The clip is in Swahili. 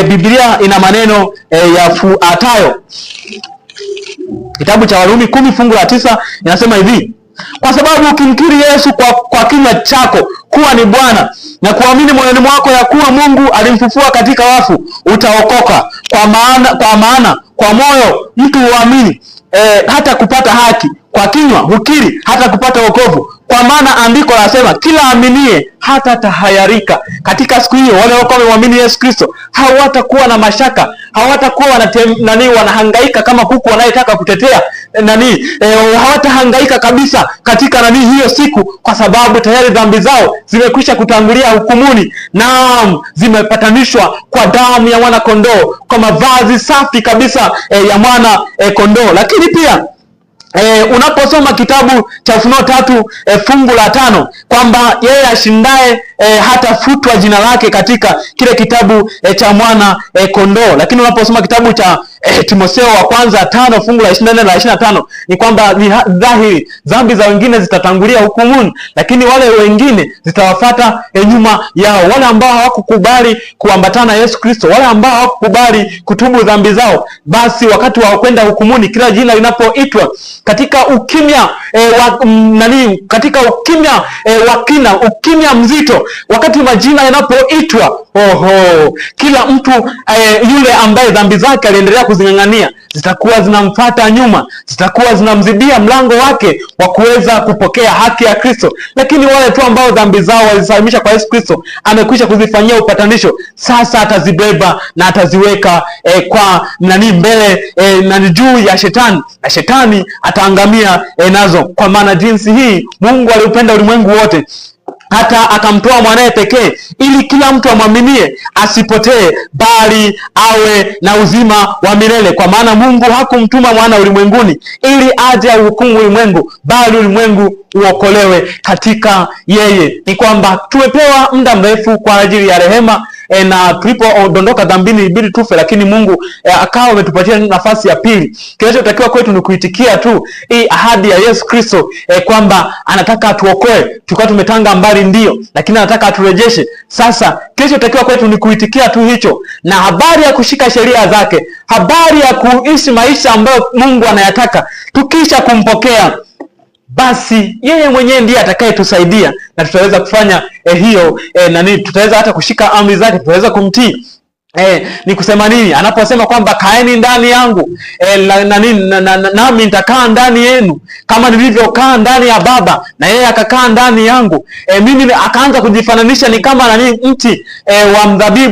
Biblia ina maneno yafuatayo. Kitabu cha Warumi 10 fungu la 9 inasema hivi: kwa sababu ukimkiri Yesu kwa kinywa chako kuwa ni Bwana na kuamini moyoni mwako ya kuwa Mungu alimfufua katika wafu, utaokoka. Kwa maana kwa moyo mtu huamini hata kupata haki, kwa kinywa hukiri hata kupata wokovu. Kwa maana andiko lasema, kila aminie hata tahayarika. Katika siku hiyo wale wako wamemwamini Yesu Kristo hawatakuwa na mashaka, hawatakuwa wanahangaika kama kuku wanayetaka kutetea hawatahangaika kabisa katika hiyo siku, kwa sababu tayari dhambi zao zimekwisha kutangulia hukumuni. Naam, zimepatanishwa kwa damu ya mwana kondoo, kwa mavazi safi kabisa ya mwana kondoo. Lakini pia unaposoma kitabu cha Ufunuo 3 fungu la 5 kwamba yeye ashindaye hatafutwa jina lake katika kile kitabu cha mwana kondoo. Lakini unaposoma kitabu cha Timotheo wa kwanza 5 fungu la 24 na 25 ni kwamba ni dhahiri dhambi za wengine zitatangulia hukumuni, lakini wale wengine zitawafuata nyuma yao. Wale ambao hawakukubali kuambatana na Yesu Kristo, wale ambao hawakukubali kutubu dhambi zao, basi wakati wa kwenda hukumuni, kila jina linapoitwa katika ukimya katika ukimya wa kina, ukimya mzito, wakati majina yanapoitwa, kila mtu yule ambaye dhambi zake aliendelea kuzing'ang'ania zitakuwa zinamfuata nyuma, zitakuwa zinamzidia mlango wake wa kuweza kupokea haki ya Kristo. Lakini wale tu ambao dhambi zao walizisalimisha kwa Yesu Kristo, amekwisha kuzifanyia upatanisho, sasa atazibeba na ataziweka kwa mbele juu ya shetani, na shetani ataangamia nazo. Kwa maana jinsi hii Mungu aliupenda ulimwengu wote hata akamtoa mwanae pekee, ili kila mtu amwaminie asipotee, bali awe na uzima wa milele. Kwa maana Mungu hakumtuma mwana ulimwenguni ili aje ahukumu ulimwengu, bali ulimwengu uokolewe katika yeye. Ni kwamba tumepewa muda mrefu kwa ajili ya rehema na tulipodondoka dhambini ibidi tufe, lakini Mungu akawa ametupatia nafasi ya pili. Kinachotakiwa kwetu ni kuitikia tu hii ahadi ya Yesu Kristo kwamba anataka atuokoe. Tulikuwa tumetanga mbali, ndio, lakini anataka aturejeshe. Sasa kinachotakiwa kwetu ni kuitikia tu hicho, na habari ya kushika sheria zake, habari ya kuishi maisha ambayo Mungu anayataka. Tukisha kumpokea, basi yeye mwenyewe ndiye atakayetusaidia na tutaweza kufanya hiyo tutaweza hata kushika amri zake, tutaweza kumtii. Ni kusema nini anaposema kwamba kaeni ndani yangu nami nitakaa ndani yenu, kama nilivyokaa ndani ya Baba na yeye akakaa ndani yangu. Mimi akaanza kujifananisha ni kama mti wa mzabibu